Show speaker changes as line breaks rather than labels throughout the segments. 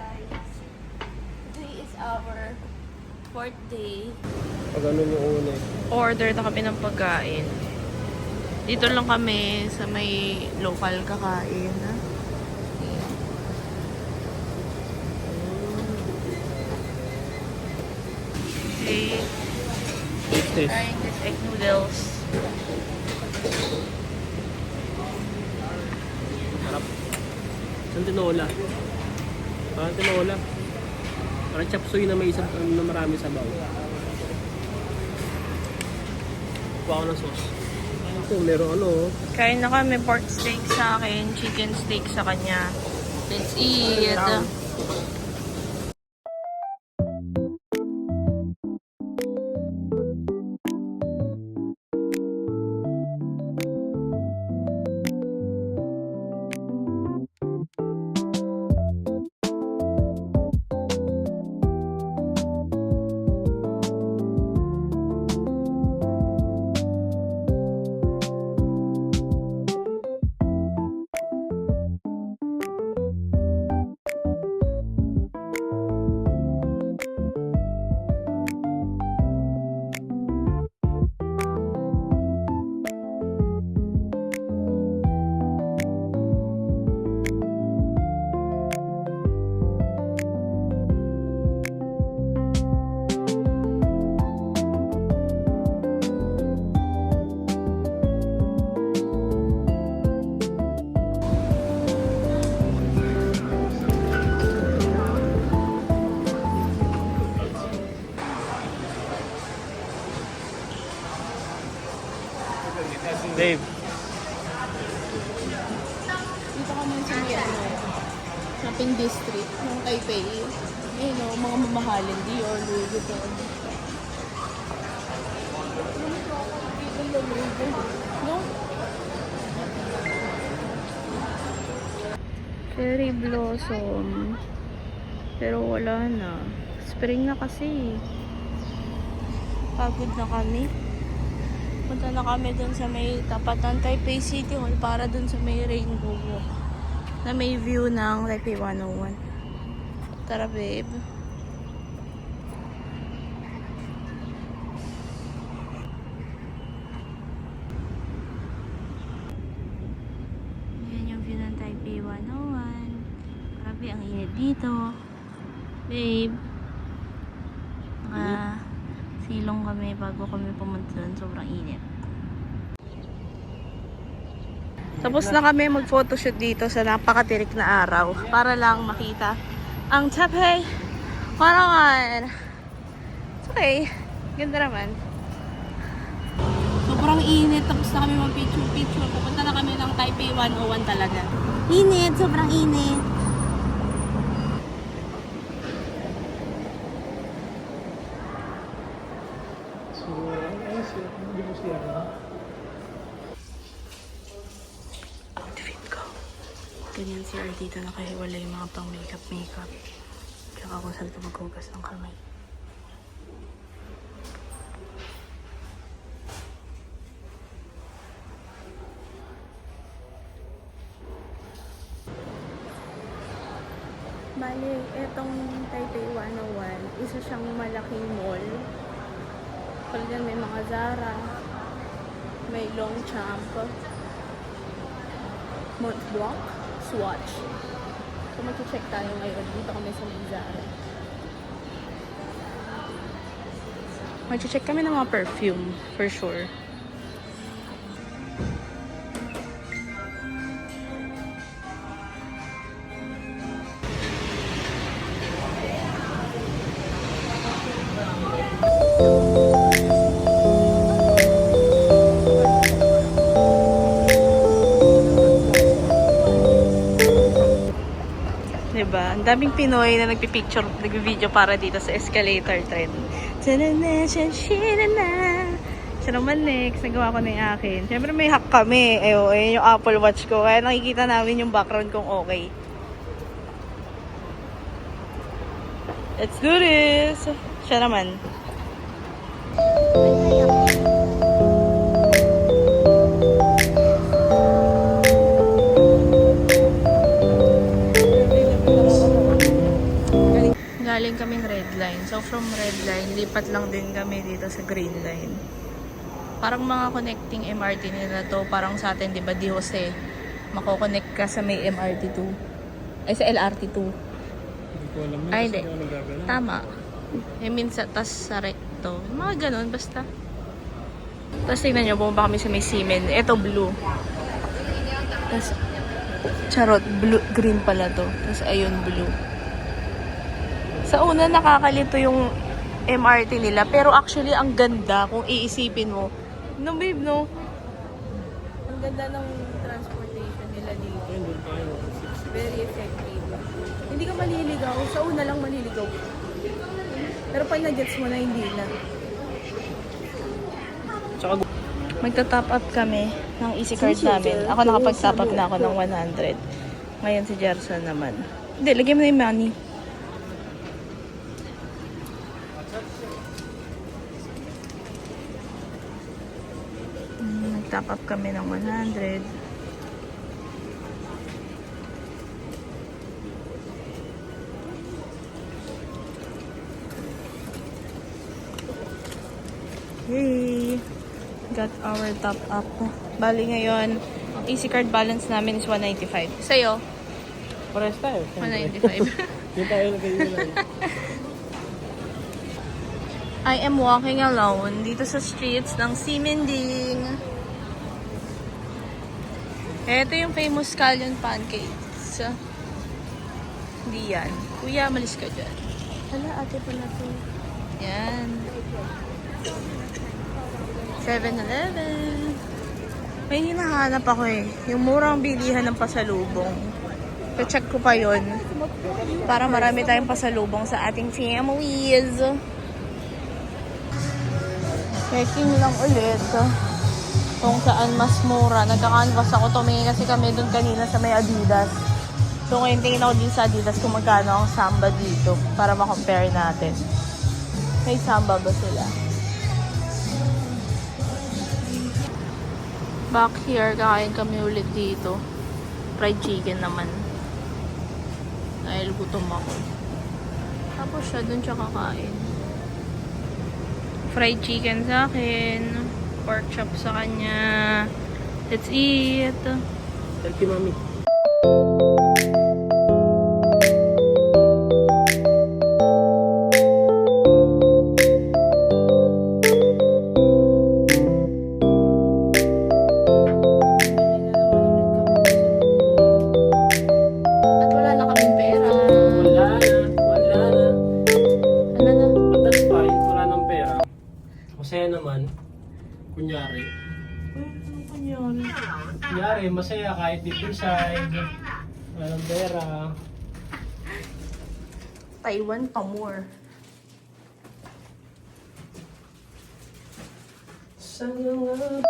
guys. Today is our 4th day.
Pag ano yung una eh.
Order na kami ng pagkain. Dito lang kami sa may local kakain. Okay.
This.
Trying this egg noodles.
Sarap. Saan tinola? Parang tinola. Parang chop suey na may isang na marami sabaw. Kuha ko ng sauce. Ito, meron ano.
Kain na kami, pork steak sa akin, chicken steak sa kanya. Let's eat!
Dave.
Dito kami sa may shopping district ng Taipei. Ayun o, mga mamahalin. Dior, Louis Vuitton. No? Cherry blossom. Pero wala na. Spring na kasi. Pagod na kami. Punta na kami dun sa may tapat ng Taipei City Hall para dun sa may rainbow walk na may view ng Taipei 101. Tara, babe. Yan yung view ng Taipei 101. Grabe, ang init dito. Babe. Silong kami bago kami pumunta doon. Sobrang init. Tapos na kami mag-photoshoot dito sa napakatirik na araw para lang makita ang Taipei 101. It's okay. Ganda naman. Sobrang init. Tapos na kami mag-picture. Pupunta na kami ng Taipei 101 talaga. Init. Sobrang init. Outfit ko. Ganyan si R dito nakahiwalay yung mga pang makeup. Tsaka kung saan ito maghugas ng kamay. Bale, etong Taipei 101, isa siyang malaking mall. Dyan may mga Zara, may Longchamp, Montblanc, Swatch. So mag-check tayo ngayon. Dito kami sa may Zara. Mag-check kami ng mga perfume, for sure. Diba? Ang daming Pinoy na nagpipicture, nagpi-video para dito sa escalator trend. Siya naman next, nagawa ko na yung akin. Siyempre may hack kami. Ayun yung Apple Watch ko. Kaya nakikita namin yung background kung okay. Let's do this! Siya naman. galing kaming red line. So, from red line, lipat lang din kami dito sa green line. Parang mga connecting MRT nila to. Parang sa atin, di ba, Di Jose, mako-connect ka sa may MRT2. Ay, sa LRT2.
Hindi ko alam yun.
Ay,
Kasi
hindi.
hindi ako nagagalaw.
Tama. I mean, tas sa recto. Mga ganun, basta. Tapos tingnan nyo, bumaba kami sa may Siemens. Ito, blue. Tapos, charot, blue, green pala to. Tapos, ayun, blue. Sa una, nakakalito yung MRT nila. Pero actually, ang ganda kung iisipin mo. No, babe, no? Ang ganda ng transportation nila dito.
Ayun, doon tayo.
Very effective. Hindi ka maliligaw. Sa una lang maliligaw. Pero pag na-gets mo na, hindi na.
Tsaka,
Magta-top up kami ng easy card namin. Ako nakapag-top up na ako ng 100. Ngayon si Jerson naman. Hindi, lagyan mo na yung money. Nag-top up kami ng 100. Yay! Got our top up. Bali ngayon, ang easy card balance namin is 195. Sa'yo?
pares tayo.
195.
Yung tayo nagkailan.
I am walking alone dito sa streets ng Simending. Ito yung famous scallion pancakes. Hindi yan. Kuya, malis ka dyan. Hala, ate pala to. Yan. 7-Eleven. May hinahanap ako eh. Yung murang bilihan ng pasalubong. Pa-check ko pa yon para marami tayong pasalubong sa ating families. Checking lang ulit kung saan mas mura. Nagka-canvas ako. Tumingin kasi kami dun kanina sa may Adidas. So ngayon tingin ako din sa Adidas kung magkano ang Samba dito para ma-compare natin. May Samba ba sila? Back here, kakain kami ulit dito. Fried chicken naman. Dahil gutom ako. Tapos siya dun siya kakain. Fried chicken sa akin. Pork chop sa kanya. Let's eat.
Selfie, mami.
At wala na kaming pera.
Wala na. Wala na.
Ano na?
But that's fine. Wala nang pera. Masaya naman. Kunyari. Kunyari, masaya kahit deep inside. Wala nang pera.
Taiwan pa more.
Sana nga.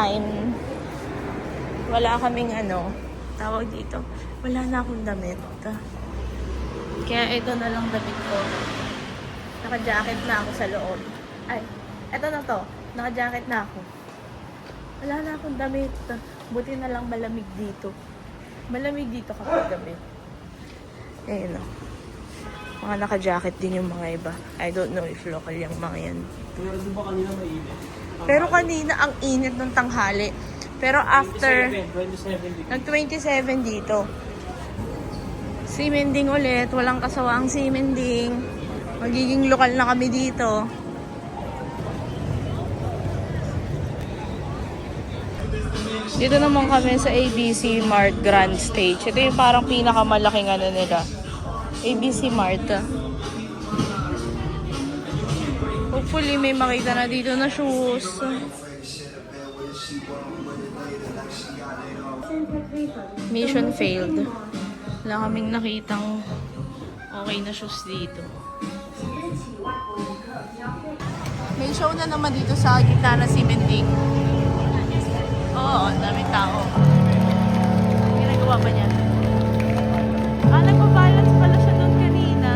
time, wala kaming tawag dito. Wala na akong damit. Kaya ito na lang damit ko. Naka-jacket na ako sa loob. Ay, ito na to. Naka-jacket na ako. Wala na akong damit. Buti na lang malamig dito. Malamig dito kapag gabi. Ayun o. Mga naka-jacket din yung mga iba. I don't know if local yung mga yan.
Pero di ba kanina mainit?
Pero kanina ang init ng tanghali. Pero after,
27
nag-27 dito. Simending ulit. Walang kasawaang simending. Magiging lokal na kami dito. Dito naman kami sa ABC Mart Grand Stage. Ito yung parang pinakamalaking nila. ABC Mart. Hopefully may makita na dito na shoes. Mission failed. Wala kaming nakitang okay na shoes dito. May show na naman dito sa gitna na Simending. Oo, ang daming tao. Ginagawa pa niya. Nagpa-balance pala siya doon kanina.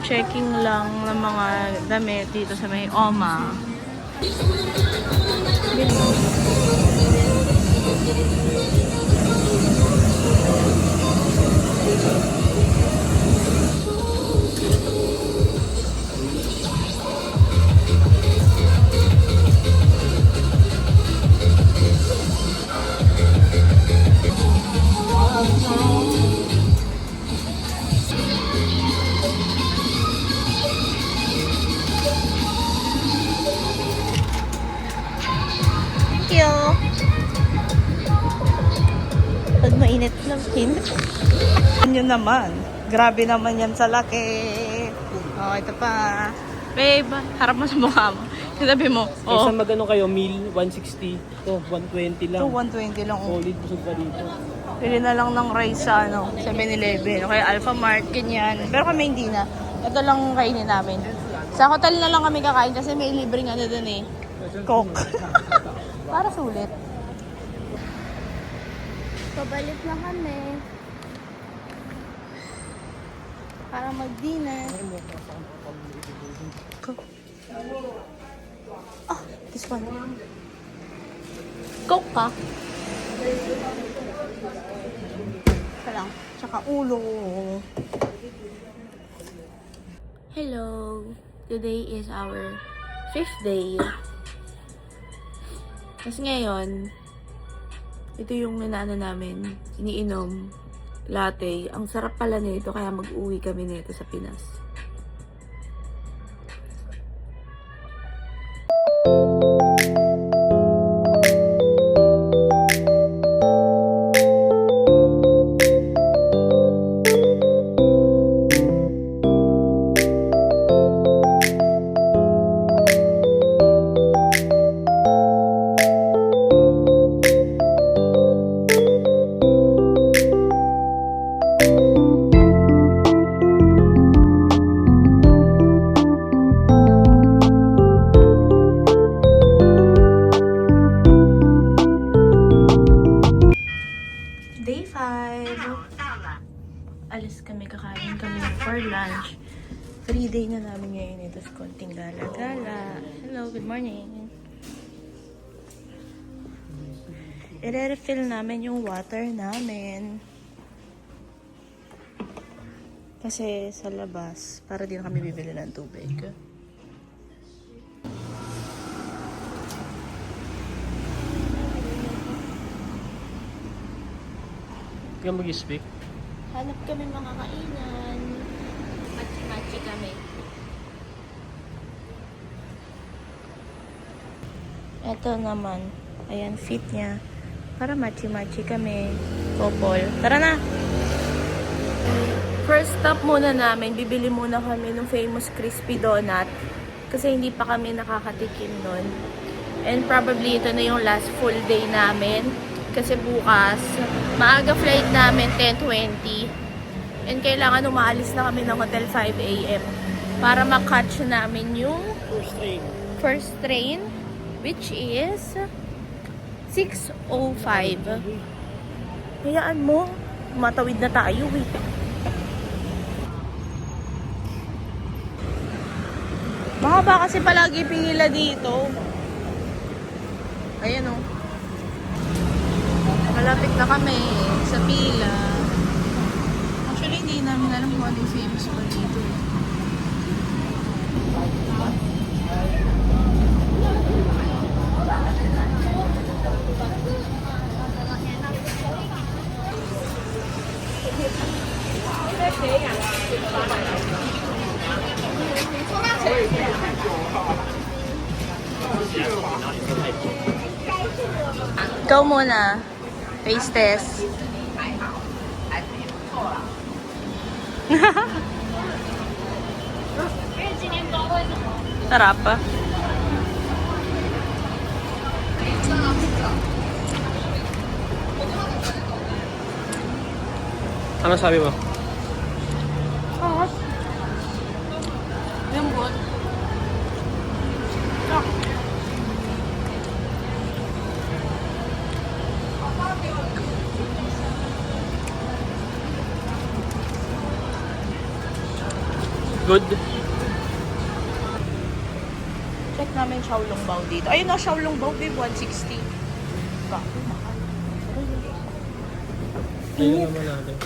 Checking lang ng mga damit dito sa may OMA. Thank you. Pag mainit na skin. Yun naman. Grabe naman yan sa laki. Oh, ito pa. Babe, harap mo sa mukha mo. Sabi mo,
Kaysa magano kayo, meal, 160. Ito, 120 lang.
ito 120 lang.
Solid, busog ka dito.
Pili na lang ng rice sa 7-Eleven. Okay, Alpha Mart, ganyan. Pero kami hindi na. Ito lang kainin namin. Sa hotel na lang kami kakain kasi may libreng dun eh. Coke. Para sulit. Pabalik na kami. Para mag-dinner. Ah, this one. Coke ka? Ito lang. Tsaka ulo. Hello. Today is our 5th day. Kasi ngayon, ito yung inaano namin, iniinom, latte. Ang sarap pala nito, kaya mag-uwi kami nito sa Pinas. aalis kami, kakain kami for lunch. 3 day na namin ngayon ito. Tapos konting gala-gala. Hello, good morning. I-refill namin yung water namin. Kasi sa labas, para din kami bibili ng tubig.
Kaya mag-speak.
Hanap kami mga kainan. Machi-machi kami. Ito naman. Ayan, fit niya. Para machi-machi kami. Couple. Tara na! First stop muna namin. Bibili muna kami ng famous crispy donut. Kasi hindi pa kami nakakatikim nun. And probably ito na yung last full day namin. Kasi bukas, maaga flight namin, 10:20. And kailangan umaalis na kami ng hotel 5 a.m. para makatch namin yung first train, which is 6:05. Hayaan mo, matawid na tayo eh. Mahaba kasi palagi pila dito. Ayan o. Malapit na kami sa pila. Actually, hindi namin alam kung ano yung famous pa dito. Ikaw muna. Face test. Sarap pa.
Ano sabi mo?
Sarap. Lambot.
Good.
Check namin Xiaolong Bao dito. Ayun na, Xiaolong Bao, babe, 160. Bakit mahal?
Ayun naman natin.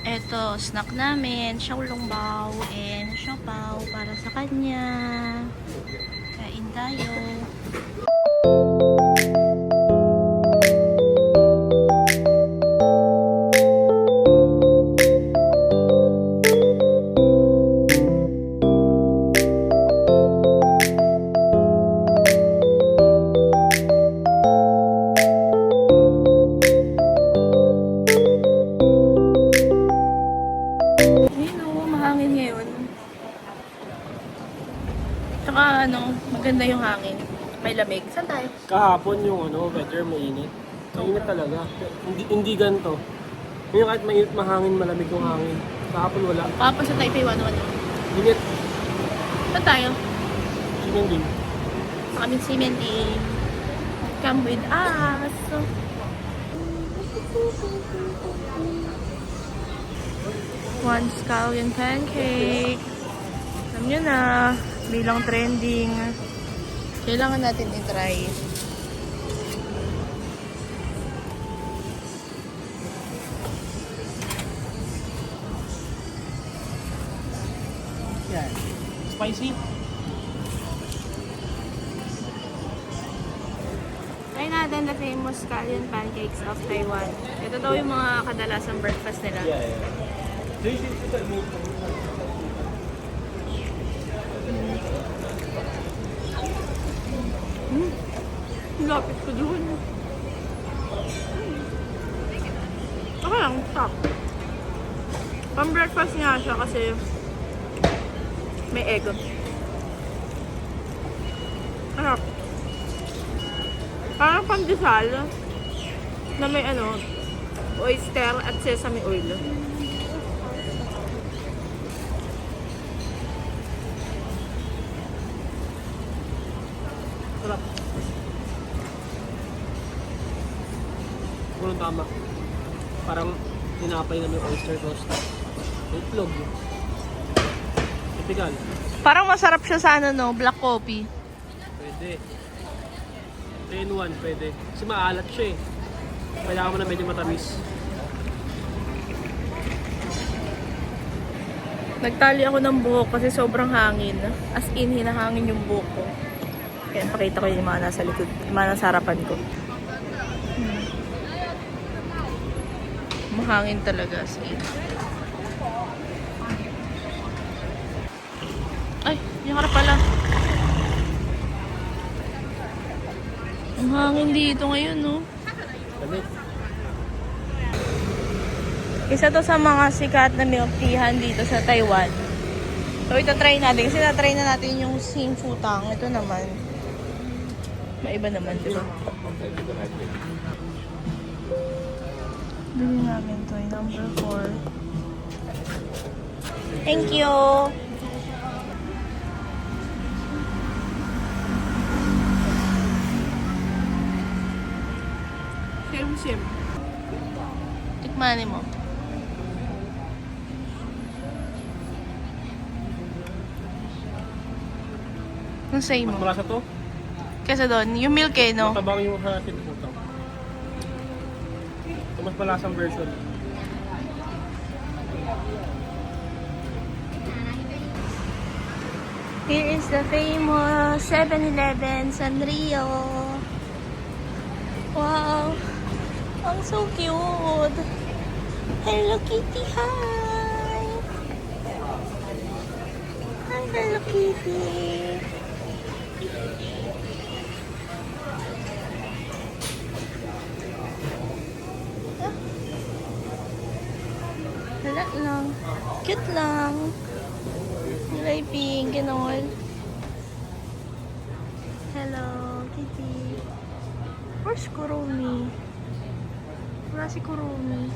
Eto, snack namin, Xiaolong Bao and Siopaw para sa kanya. Kain tayo. Tsaka ano, maganda yung hangin. May lamig. Saan tayo?
Kahapon yung weather mainit. Mainit talaga. Hindi ganito. Ngayon kahit mainit mahangin, malamig yung hangin. Kahapon wala.
Kapag sa Taipei 101.
Init.
Saan tayo?
Sige din.
Sa kaming cementing. Come with us. One scallion pancake. Alam nyo na, bilang trending. Kailangan natin i-try.
Yeah. Spicy.
Try natin the famous scallion pancakes of Taiwan. Ito daw yung mga kadalasang breakfast nila. Lapit ko dun. Okay lang, stop. Pang-breakfast nga siya kasi may egg. Harap. Parang pandesal na may oyster at sesame oil.
Sarap. Walang tama. Parang tinapay na may oyster sauce. May itlog. Typical.
Parang masarap siya sa ano, no? Black coffee.
Pwede. 3-in-1, pwede. Kasi maalat siya eh. Kailangan mo na medyo matamis.
Nagtali ako ng buhok kasi sobrang hangin. As in, hinahangin yung buhok ko. Kaya pakita ko yung mga nasa likod, yung mga nasa harapan ko. Mahangin talaga, as in. Ay, yung harap pala. Ang hangin dito ngayon, no?
Lamig.
Isa to sa mga sikat na milk teahan dito sa Taiwan. So, ito try natin. Kasi na-try na natin yung Sing Futang. Ito naman. Maiba naman, di ba? Bili namin to. Number 4. Thank you! Sim. Tikmanin mo. Ang say
Mas
mo.
malasa to.
Kesa doon, yung milk eh, no?
Matabang yung sa sinutang. Ito mas malasang version.
Here is the famous 7-Eleven Sanrio. Wow! Ang so cute! Hello Kitty, hi! Hi, Hello Kitty! Ah. Wala lang. Cute lang. Kulay pink, gano'n. Hello, Kitty. Where's Kurumi? Wala si Kurumi.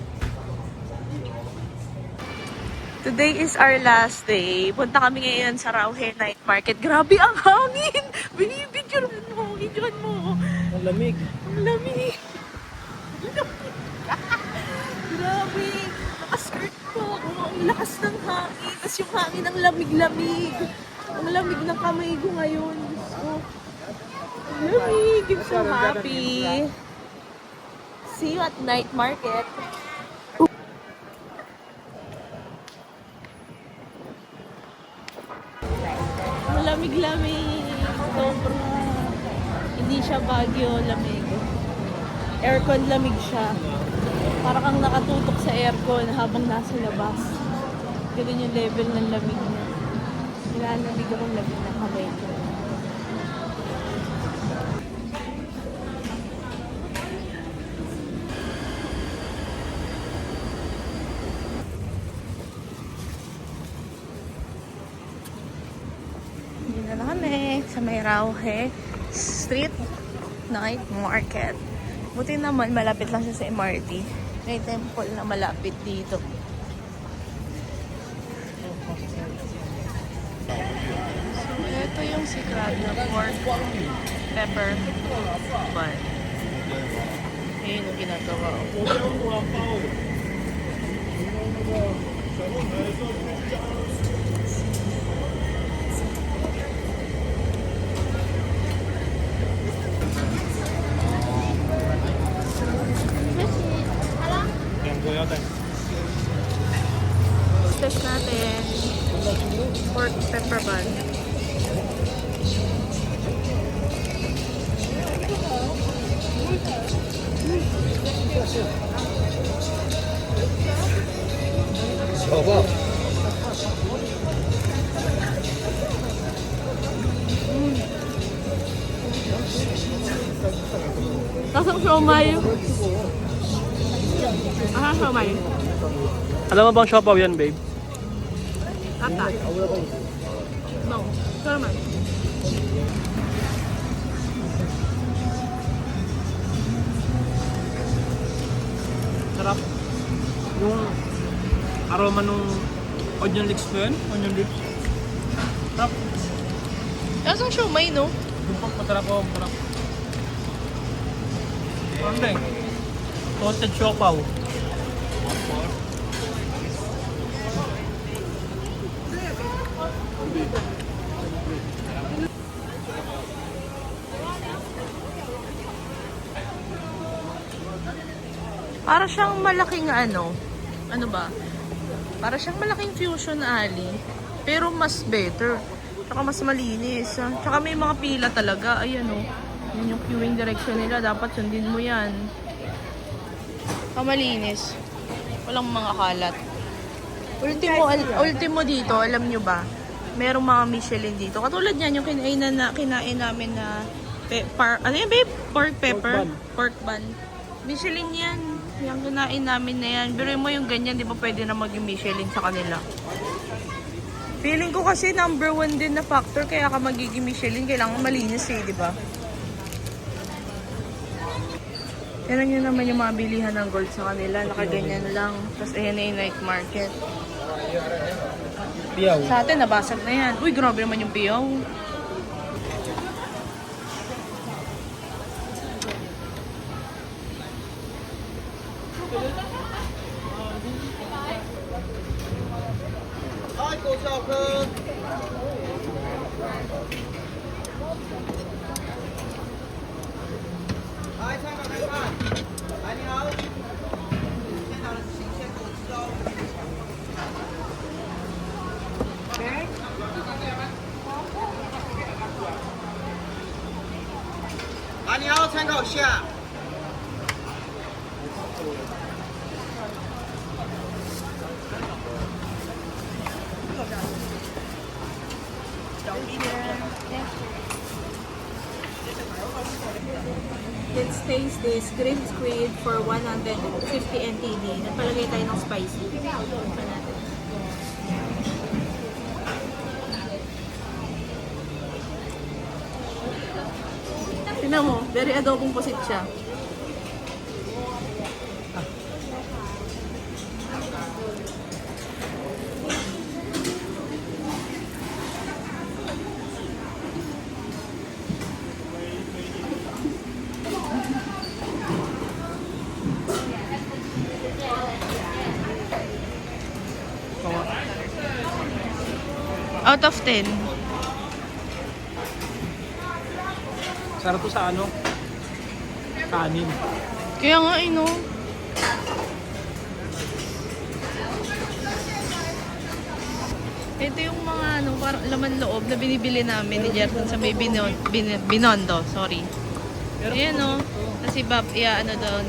Today is our last day. Punta kami ngayon sa Rauhe Night Market. Grabe ang hangin! Binibidyoan mo. Idyoan mo.
Ang lamig.
Ang lamig. Grabe. Nakaskirt po ako. Ang lakas ng hangin. Tapos yung hangin ang lamig-lamig. Ang lamig ng kamay ko ngayon. Diyos ko. Ang lamig. I'm so happy. See you at night market. Ang lamig-lamig. Sobra. Hindi siya Baguio lamig. Aircon lamig siya. Para kang nakatutok sa aircon habang nasa labas. Ganun yung level ng lamig niya. Nilalamig akong lamig ng kamay ko. Hindi na kami sa may Rauhe Street Night Market. Buti naman malapit lang siya sa MRT. May temple na malapit dito. So, ito yung secret na pork pepper bun. Ayun yung ginagawa ko. Test natin. Pork pepper bun. Lasang siomay. Siomay.
Alam mo bang siopaw yan, babe?
Ata. No. Ito naman.
Sarap. Yung aroma nung onion lips ko yun. Onion lips. Sarap.
Lasang siomay, no?
Dumpok, masarap po, masarap. Ano eh? Toasted siopaw.
Para siyang malaking ano ba? Para siyang malaking Fusion Alley. Pero mas better. Tsaka mas malinis. Tsaka may mga pila talaga. Ayan o. Yun yung queuing direction nila. Dapat sundin mo yan. Malinis. Walang mga kalat. Ultimo dito, alam nyo ba? Merong mga Michelin dito. Katulad yan, yung kinain namin na ano yan, babe? Pork pepper? Pork bun. Michelin yan. Yung kinain namin na yan. Pero mo yung ganyan, di ba pwede na maging Michelin sa kanila? Feeling ko kasi number 1 din na factor kaya ka magiging Michelin. Kailangan malinis eh, di ba? Yan nyo naman yung mga bilihan ng gold sa kanila. Nakaganyan lang. Tapos ayan na yung night market.
Piyaw.
Sa atin, nabasag na yan. Uy, grabe naman yung piyaw. Let's taste this grilled squid for 150 NTD. Nagpalagay tayo ng spicy. Tignan natin. Tignan mo, very adobong pusit siya. Out of 10.
Sarap to sa ano? Kanin.
Kaya nga no. Ito yung mga ano, parang laman loob na binibili namin ni Jerson sa may Binondo. Sorry. Ayan o. Kasi Bob, ano doon.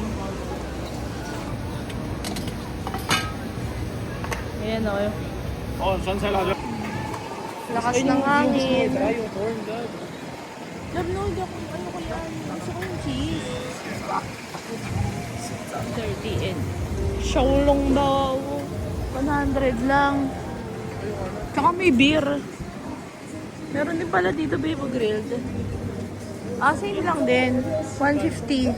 Ayan o.
Oh, saan sa lalo?
Lakas ng hangin.
Yung corn, God.
Love, no, hindi ako, ano ko yan. Gusto ko yung cheese. 30 and Showlong daw. 100 lang. Tsaka may beer. Meron din pala dito, babe, grilled. Same lang din. 150.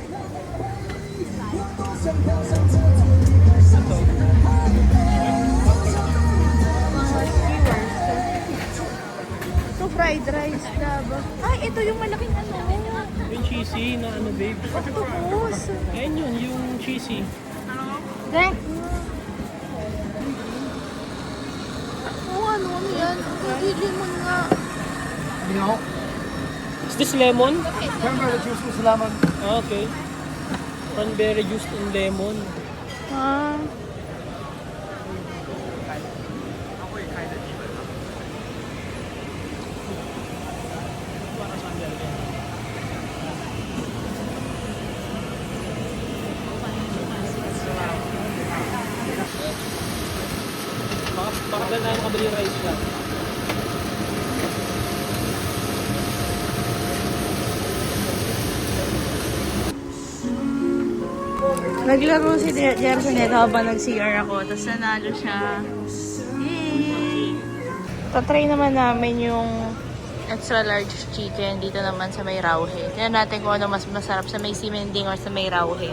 Ito, fried rice, love. Ay, ito yung malaking ano.
Yung cheesy na ano, babe.
Octopus.
Ayan yun, yung cheesy.
Dek. Ano yan? Hindi lemon nga.
Is this lemon?
Cranberry juice with lemon.
Okay. Cranberry juice and lemon.
Ah.
Baka na tayo kabili rice lang.
Naglaro si Jerson nito habang nag-CR ako. Tapos nanalo siya. Yay! Tatry naman namin yung extra large chicken dito naman sa may Rauhe. Tignan natin kung ano mas masarap sa may Simending or sa may Rauhe.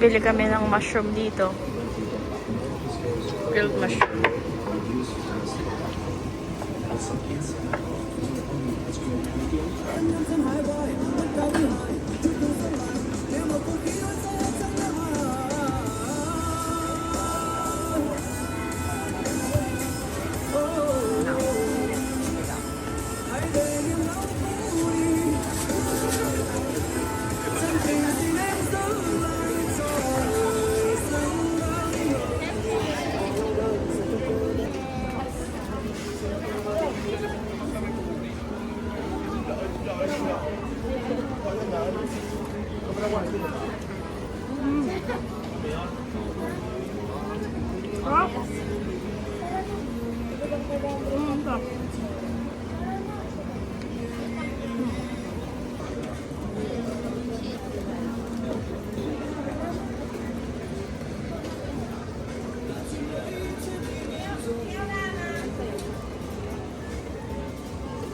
bili kami ng mushroom dito. Grilled mushroom.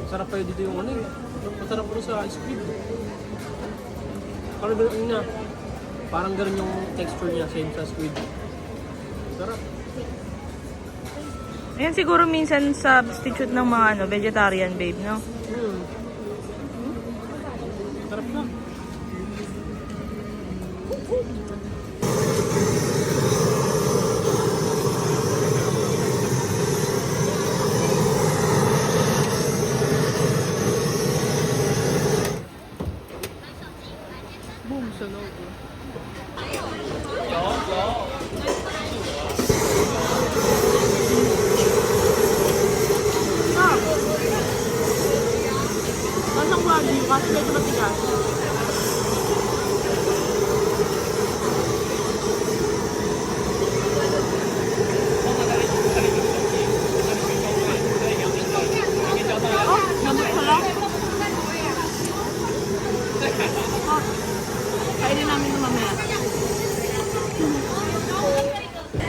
Sarap pa dito yung ano eh. Masarap po sa ice cream. Parang ganun na. Parang ganun yung texture niya sa squid. Sarap.
Ayan siguro minsan substitute ng mga vegetarian babe, no?
Sarap na.
Boom, sunog. Masang wagyu kasi medyo matigas. Oh, namit pala. Kainin namin ito mamaya.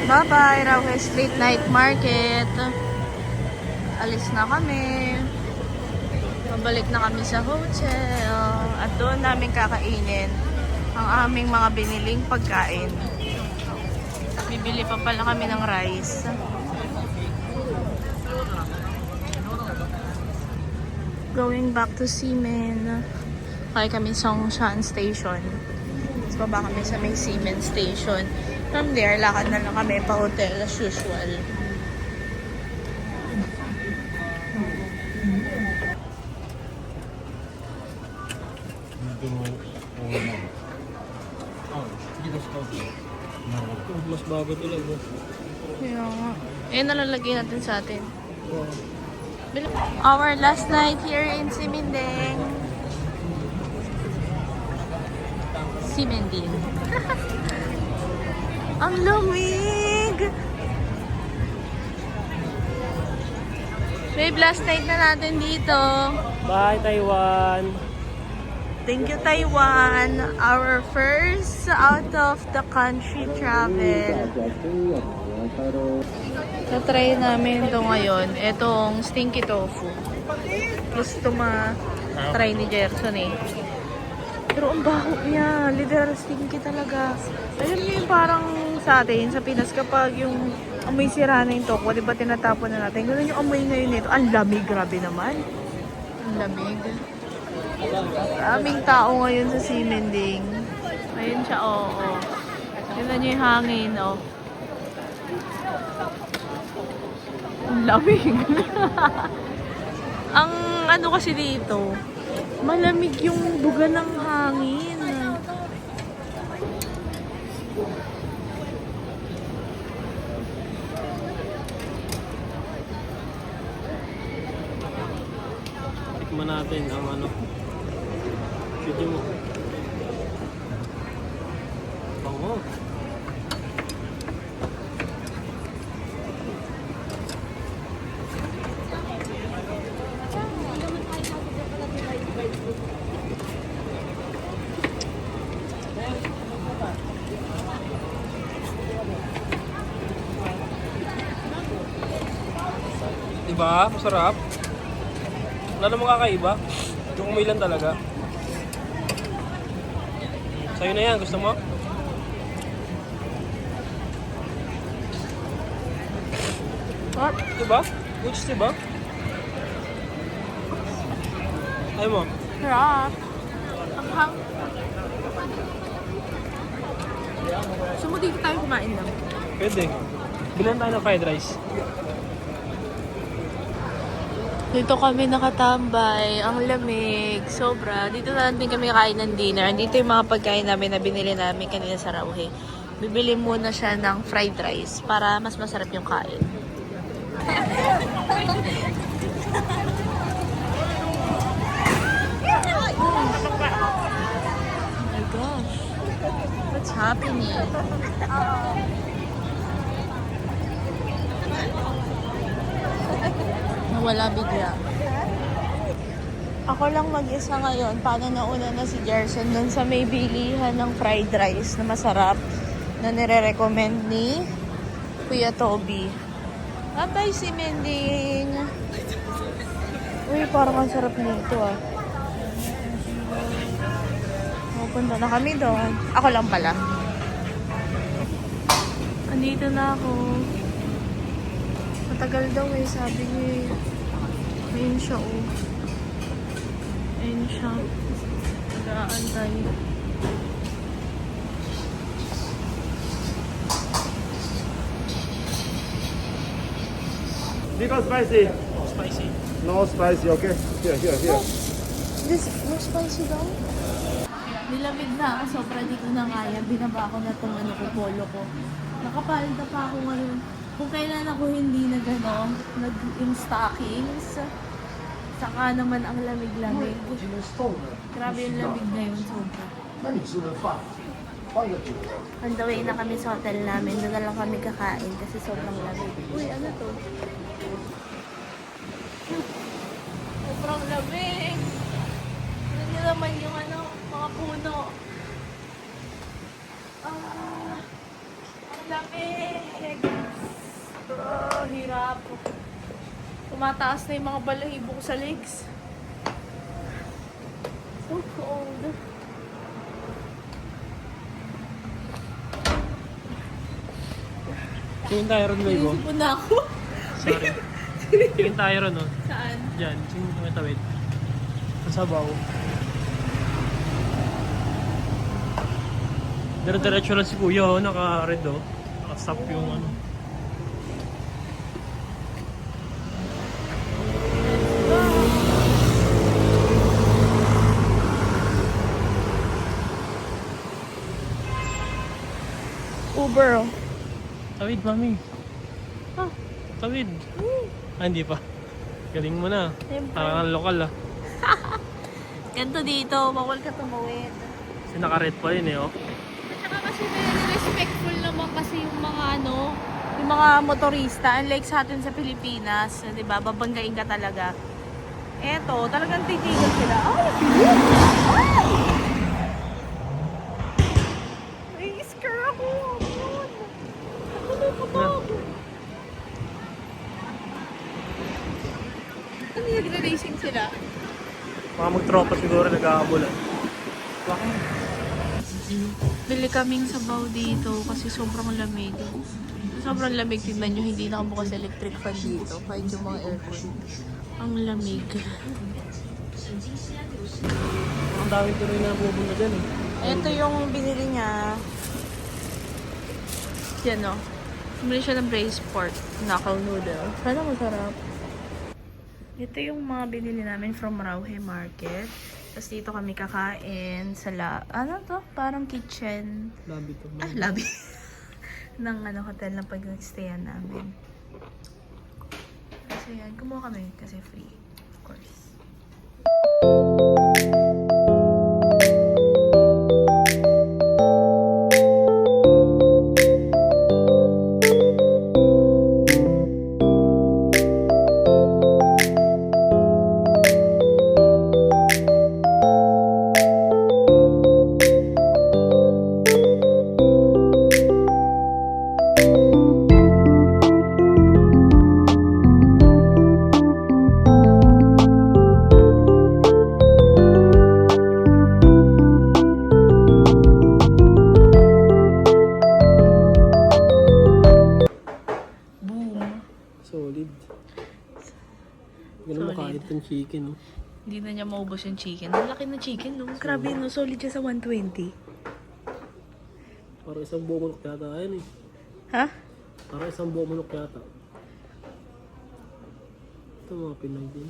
Bye-bye, Rauhe Street Night Market. Alis na kami. Pabalik na kami sa hotel. At doon namin kakainin ang aming mga biniling pagkain. Bibili pa pala kami ng rice. Going back to Ximen. Kaya kami sa Songshan Station. Tapos baba kami sa may Ximen Station. From there, lakad na lang kami pa hotel as usual.
Mas bago talaga.
Kaya nga. Eh, nalalagay natin sa atin. Our last night here in Ximending. Ximending. Ang lamig! Babe, last night na natin dito.
Bye, Taiwan!
Thank you, Taiwan. Our first out of the country travel. Na-try namin ito ngayon. Itong stinky tofu. Gusto ma-try ni Gerson eh. Pero ang baho niya. Literal stinky talaga. Alam niyo yung parang sa atin, sa Pinas, kapag yung amoy sira na yung toko, di ba tinatapon na natin? Ganun yung amoy ngayon nito. Ang lamig, grabe naman. Ang lamig. Aming tao ngayon sa Ximending. Ayun siya, oo. Tignan niyo yung hangin, oh. Ang lamig. Ang ano kasi dito, malamig yung buga ng hangin.
Tikman natin ang ano. Video mo. Bango. Diba? Masarap. Wala namang kakaiba. Yung umay lang talaga. Sa'yo na yan. Gusto mo?
What?
Diba? Goods, diba? Ayaw mo?
Sarap. Ang hang. Gusto mo dito tayo kumain lang?
Pwede. Bilan tayo ng fried rice.
Dito kami nakatambay. Ang lamig. Sobra. Dito na din kami kain ng dinner. Dito yung mga pagkain namin na binili namin kanina sa Rauhe. Bibili muna siya ng fried rice para mas masarap yung kain. Oh my gosh. What's happening? Nawala bigla. Ako lang mag-isa ngayon. Paano nauna na si Gerson dun sa may bilihan ng fried rice na masarap na nire-recommend ni Kuya Toby. Abay si Mending. Uy, parang ang sarap nito ah. Pupunta na kami doon. Ako lang pala. Andito na ako. Matagal daw eh, sabi niya eh. Ayun siya oh. Ayun siya. Nag-aantay.
Big or spicy?
Spicy.
No spicy, okay? Here.
This, no spicy daw? Nilamig na ako, sobra di ko na kaya. Binaba ko na itong ano ko, polo ko. Nakapalda pa ako ngayon. Kung kailan ako hindi yung stockings. Saka naman ang lamig-lamig. Grabe yung lamig na yun, sobra.
那你吃了饭，换一个组合。
On the way na kami sa hotel namin. Doon na lang kami kakain kasi sobrang lamig. Uy, ano to? Sobrang lamig. Ano nyo naman yung ano, mga puno. Ah, ang lamig. Hirap. Tumataas na yung mga balahibo ko sa legs. So cold.
Tingin tayo ron, Weibo.
Inisip na ako.
Sorry. Tingin tayo ron, no?
Saan?
Diyan. Tingin kami tawid. Sa sabaw. Dire-diretso lang si Kuya, oh. Naka-red, oh. Naka-stop yung ano.
Uber, oh.
Tawid, mami.
Ah.
Tawid. Ah, hindi pa. Galing mo na.
Siyempre.
Parang lokal, ah.
Ganto dito, bawal ka tumawid.
Kasi naka-red pa rin, eh, oh.
At saka kasi very respectful naman kasi yung mga yung mga motorista. Unlike sa atin sa Pilipinas, di ba, babanggain ka talaga. Eto, talagang titigil sila. Ay! Ay! Nai-scare ako. Ano yung nag-racing sila?
Mga magtropa siguro nag-aabol, ah.
Bili kaming sabaw dito kasi sobrang lamig. Sobrang lamig, tignan nyo, hindi nakabukas electric fan dito. Kahit yung mga aircon. Ang lamig.
Ang dami tuloy na pupunta dyan, eh.
Ito yung binili niya. Yan o. Bumili siya ng braised pork. Knuckle noodle. Sana masarap. Ito yung mga binili namin from Rauhe Market. Tapos dito kami kakain sa ano to? Parang kitchen.
Labi to.
Labi. ng hotel na pag-stayan namin. So yan, kumuha kami kasi free. Of course.
yung chicken, no?
Hindi na niya maubos yung chicken. Ang laki ng chicken, no? Grabe, no? Solid siya sa 120.
Parang isang buong manok yata. Ayun eh.
Ha?
Parang isang buong manok yata. Ito mga Pinoy din.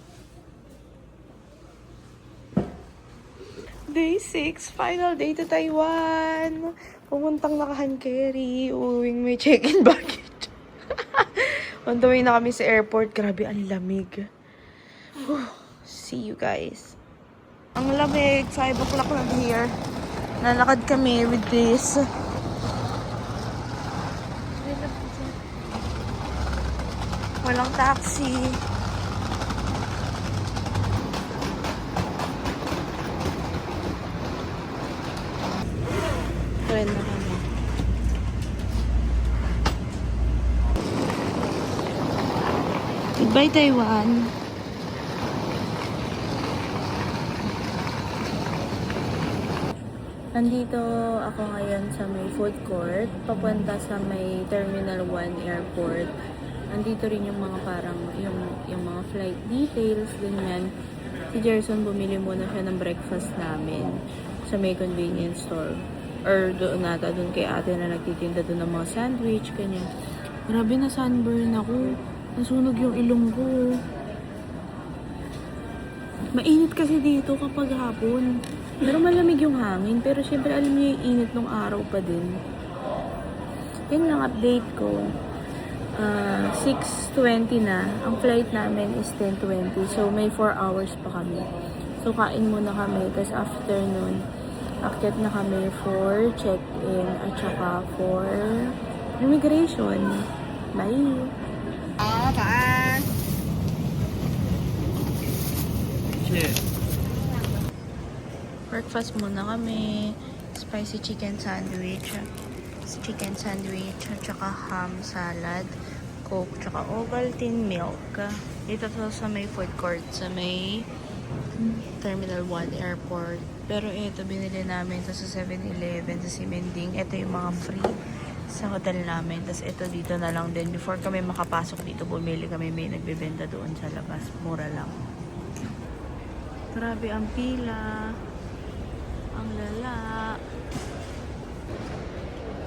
Day 6, final day to Taiwan. Pumuntang naka-hand-carry. Uwing may check-in baggage. On the way na kami sa airport. Grabe, ang lamig. Whew. See you guys. Ang lamig. 5 o'clock na here. Lalakad kami with this. Walang taxi. Tren na kami. Goodbye, Taiwan. Nandito ako ngayon sa may food court, papunta sa may Terminal 1 Airport. Nandito rin yung mga parang, yung mga flight details, ganyan. Si Jerson bumili muna siya ng breakfast namin sa may convenience store. Or doon nata, doon kay ate na nagtitinda doon ng mga sandwich, ganyan. Grabe na sunburn ako. Nasunog yung ilong ko. Mainit kasi dito kapag hapon. Pero malamig yung hangin. Pero syempre alam niyo yung init ng araw pa din. Yun lang update ko. 6:20 na. Ang flight namin is 10:20. So may 4 hours pa kami. So kain muna kami. Tapos after nun, akyat na kami for check-in at saka for immigration. Bye! Bye!
Shit.
Breakfast muna kami. Spicy chicken sandwich. Chicken sandwich. At saka ham salad. Coke. Tsaka Ovaltine milk. Dito to sa may food court. Sa may Terminal 1 Airport. Pero ito binili namin ito sa 7-Eleven. Sa Simending. Ito yung mga free sa hotel namin. Tapos ito dito na lang din. Before kami makapasok dito, bumili kami. May nagbebenta doon sa labas. Mura lang. Grabe ang pila. Ang lala.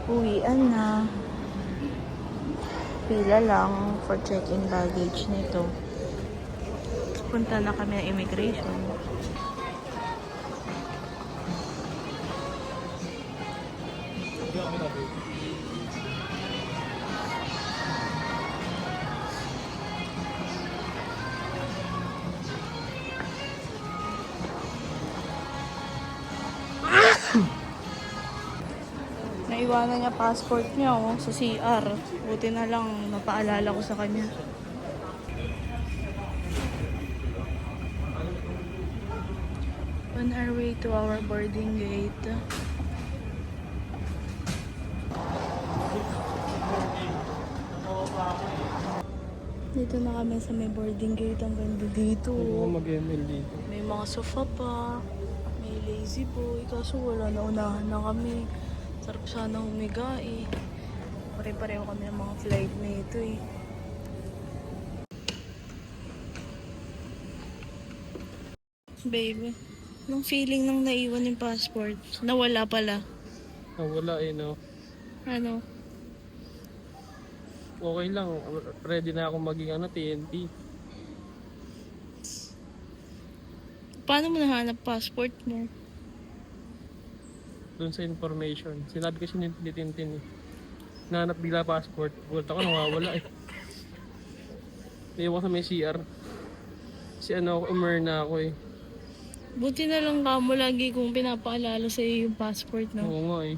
Uwian na. Pila lang for check-in baggage nito. Punta na kami ng immigration. Naiwanan niya passport niya sa CR. Buti na lang napaalala ko sa kanya. On our way to our boarding gate. Dito na kami sa may boarding gate. Ang ganda dito.
Mag-ML dito.
May mga sofa pa. May lazy boy. Kaso wala na, unahan na kami. Sarap sana humiga eh. Pare-pareho kami ng mga flight na ito eh. Babe, anong feeling nang naiwan yung passport? Nawala pala.
Wala eh, no?
Ano?
Okay lang. Ready na ako maging TNT.
Paano mo nahanap passport mo?
Doon sa information. Sinabi kasi ni Tintin eh. Nahanap bigla passport. Gulat ako, nawawala eh. Naiwan ko sa may CR. Umerna ako eh.
Buti na lang ka mo lagi kung pinapaalala sa iyo yung passport, no?
Oo nga eh.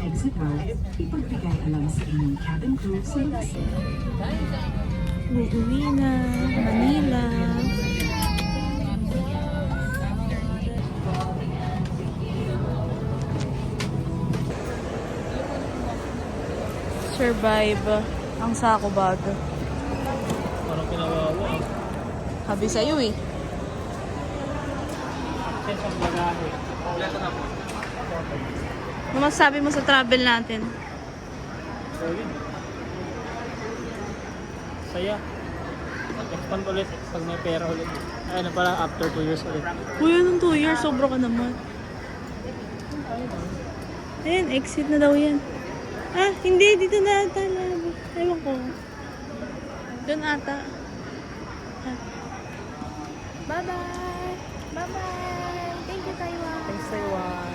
Exit row, ipagbigay alam sa inyong cabin crew sa lugar.
Uuwi na, Manila. Survive ang sako bag.
Parang pinawawa.
Habi sa'yo eh.
Sa bagahe.
Ano masasabi mo sa travel natin?
Solid. Saya. Expand ulit pag may pera ulit. Ay, na pala after 2 years ulit.
Kuya, nung 2 years, sobra ka naman. Ayan, exit na daw yan. Ah, hindi, dito na ata. Ewan ko. Doon ata. Ah. Bye-bye! Bye-bye! Thank you, Taiwan!
Thanks, Taiwan.